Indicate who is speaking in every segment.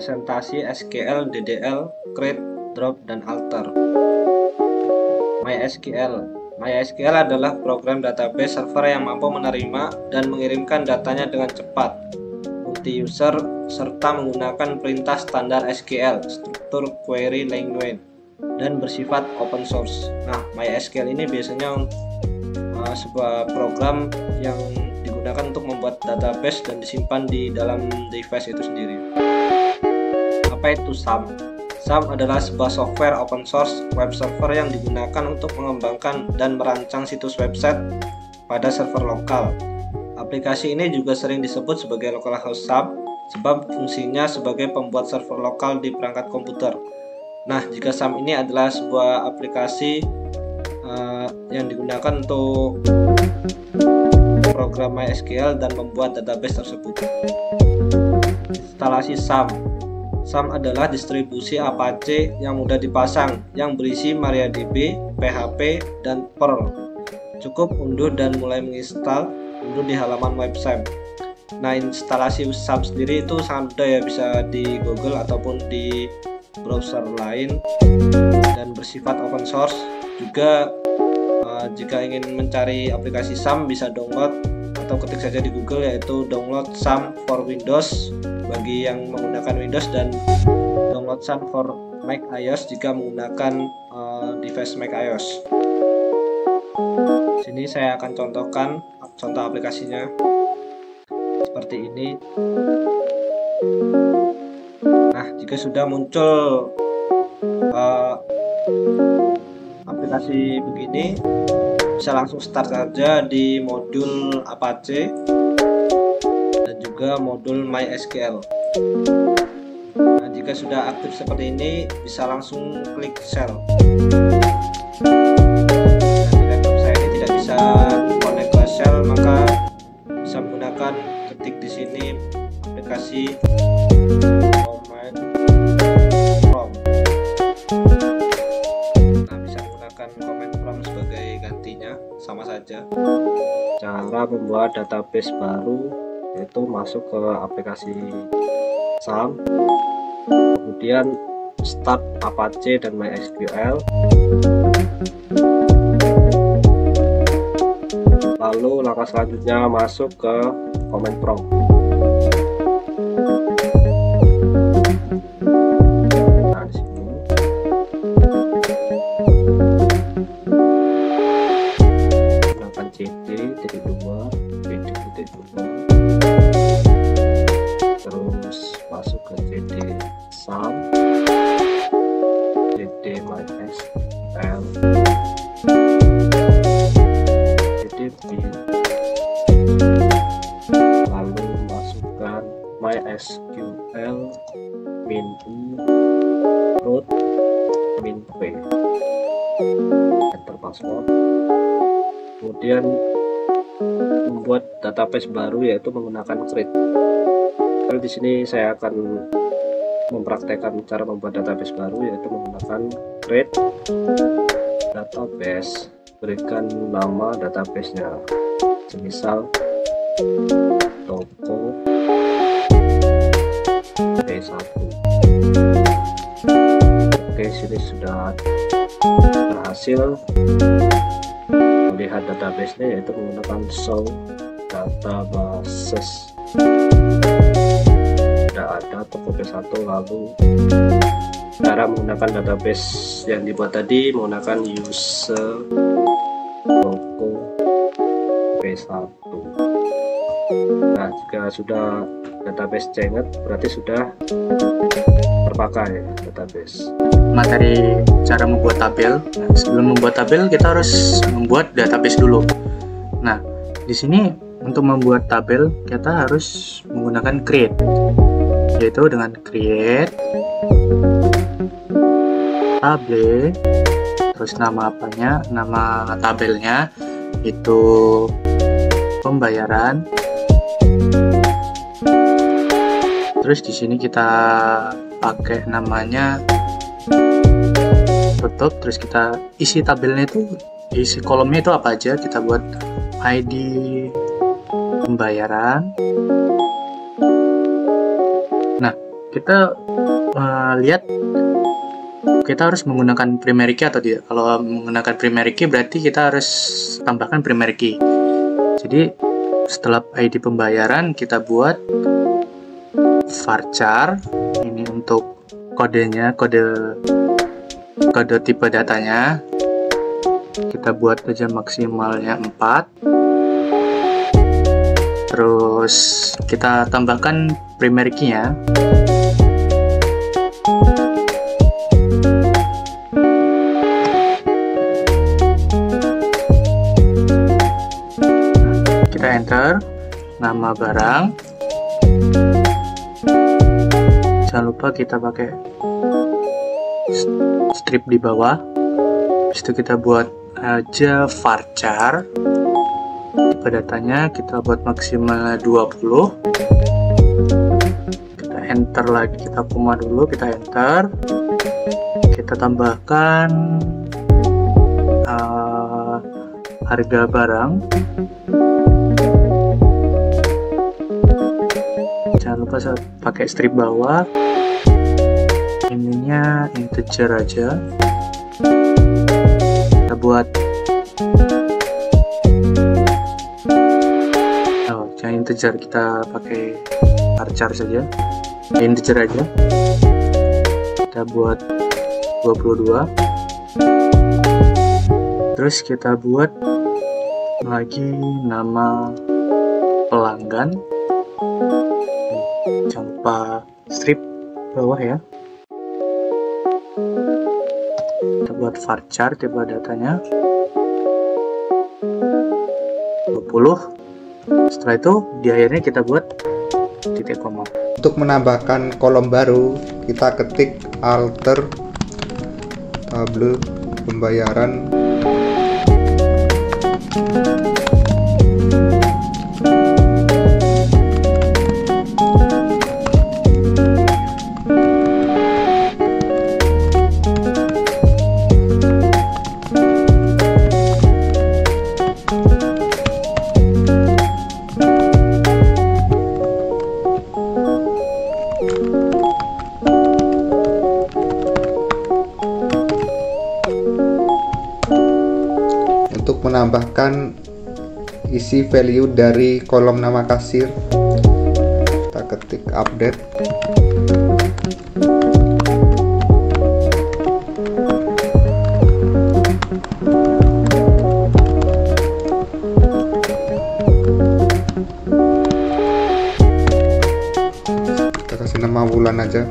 Speaker 1: presentasi SQL, DDL, create, drop, dan alter. MySQL adalah program database server yang mampu menerima dan mengirimkan datanya dengan cepat, multi-user, serta menggunakan perintah standar SQL, struktur query language, dan bersifat open source. Nah, MySQL ini biasanya sebuah program yang digunakan untuk membuat database dan disimpan di dalam device itu sendiri. Apa itu SAM? SAM adalah sebuah software open source web server yang digunakan untuk mengembangkan dan merancang situs website pada server lokal. Aplikasi ini juga sering disebut sebagai localhost SAM sebab fungsinya sebagai pembuat server lokal di perangkat komputer. Nah, jika SAM ini adalah sebuah aplikasi yang digunakan untuk program MySQL dan membuat database tersebut. Instalasi SAM. SAM adalah distribusi Apache yang mudah dipasang, yang berisi MariaDB, PHP, dan Perl. Cukup unduh dan mulai menginstal, unduh di halaman web SAM. Nah, instalasi SAM sendiri itu sangat mudah ya, bisa di Google ataupun di browser lain, dan bersifat open source. Juga jika ingin mencari aplikasi SAM bisa download atau ketik saja di Google, yaitu download SAM for Windows bagi yang menggunakan Windows dan download SAM for Mac iOS jika menggunakan device Mac iOS. Sini saya akan contohkan contoh aplikasinya seperti ini. Nah, jika sudah muncul aplikasi begini, bisa langsung start saja di modul Apache dan juga modul MySQL. Nah, jika sudah aktif seperti ini, bisa langsung klik shell. Nah, di laptop saya ini tidak bisa connect ke shell, maka bisa menggunakan ketik di sini aplikasi command prompt. Nah, bisa menggunakan command prompt sebagai gantinya, sama saja. Cara membuat database baru yaitu masuk ke aplikasi SAM, kemudian start Apache dan MySQL, lalu langkah selanjutnya masuk ke command prompt. Nah, di sini gunakan cd-2 terus masuk ke cd SAM, cd MySQL, cd bin, lalu masukkan MySQL min u root min p, enter password. Kemudian membuat database baru yaitu menggunakan create. Di sini saya akan mempraktekkan cara membuat database baru yaitu menggunakan create database. Berikan nama databasenya, semisal toko P1. Oke, sini sudah berhasil melihat databasenya yaitu menggunakan show databases. Sudah ada toko P1, lalu cara menggunakan database yang dibuat tadi menggunakan user toko P1. Nah, jika sudah database changet berarti sudah terpakai database.
Speaker 2: Materi cara membuat tabel. Nah, sebelum membuat tabel kita harus membuat database dulu. Nah, di sini untuk membuat tabel kita harus menggunakan create, yaitu dengan create table, terus nama apanya, nama tabelnya itu pembayaran. Terus di sini kita pakai namanya tutup, terus kita isi tabelnya itu, isi kolomnya itu apa aja, kita buat ID pembayaran. Nah, kita lihat kita harus menggunakan primary key atau tidak. Kalau menggunakan primary key berarti kita harus tambahkan primary key. Jadi setelah ID pembayaran kita buat varchar, ini untuk kodenya, kode tipe datanya kita buat aja maksimalnya 4. Terus kita tambahkan primary key-nya. Kita enter nama barang. Jangan lupa kita pakai strip di bawah. Habis itu kita buat aja varchar. Tipe datanya kita buat maksimal 20. Kita enter lagi, kita koma dulu, kita enter. Kita tambahkan harga barang. Jangan lupa pakai strip bawah. Ininya integer aja. Kita buat jangan integer, kita pakai varchar saja. Integer aja. Kita buat 22. Terus kita buat lagi nama pelanggan. Jangan lupa strip bawah ya. Kita buat varchar tipe datanya 20. Setelah itu di akhirnya kita buat titik koma.
Speaker 3: Untuk menambahkan kolom baru, kita ketik alter tabel pembayaran. Untuk menambahkan isi value dari kolom nama kasir, kita ketik update. Kita kasih nama bulan aja.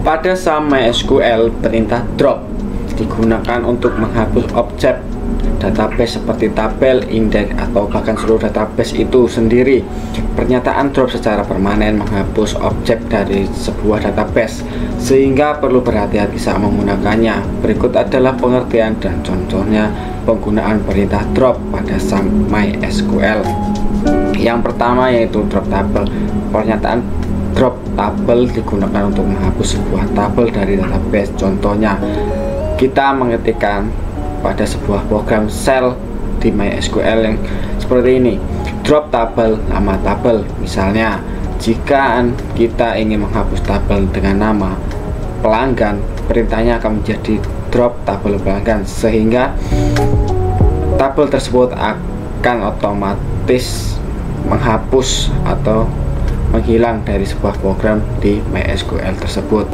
Speaker 4: Pada SAM MySQL, perintah drop digunakan untuk menghapus objek database seperti tabel, indeks, atau bahkan seluruh database itu sendiri. Pernyataan drop secara permanen menghapus objek dari sebuah database, sehingga perlu berhati-hati saat menggunakannya. Berikut adalah pengertian dan contohnya penggunaan perintah drop pada SAM MySQL. Yang pertama yaitu drop tabel. Pernyataan drop tabel digunakan untuk menghapus sebuah tabel dari database. Contohnya, kita mengetikkan pada sebuah program shell di MySQL yang seperti ini, drop tabel nama tabel. Misalnya, jika kita ingin menghapus tabel dengan nama pelanggan, perintahnya akan menjadi drop tabel pelanggan, sehingga tabel tersebut akan otomatis menghapus atau menghilang dari sebuah program di MySQL tersebut.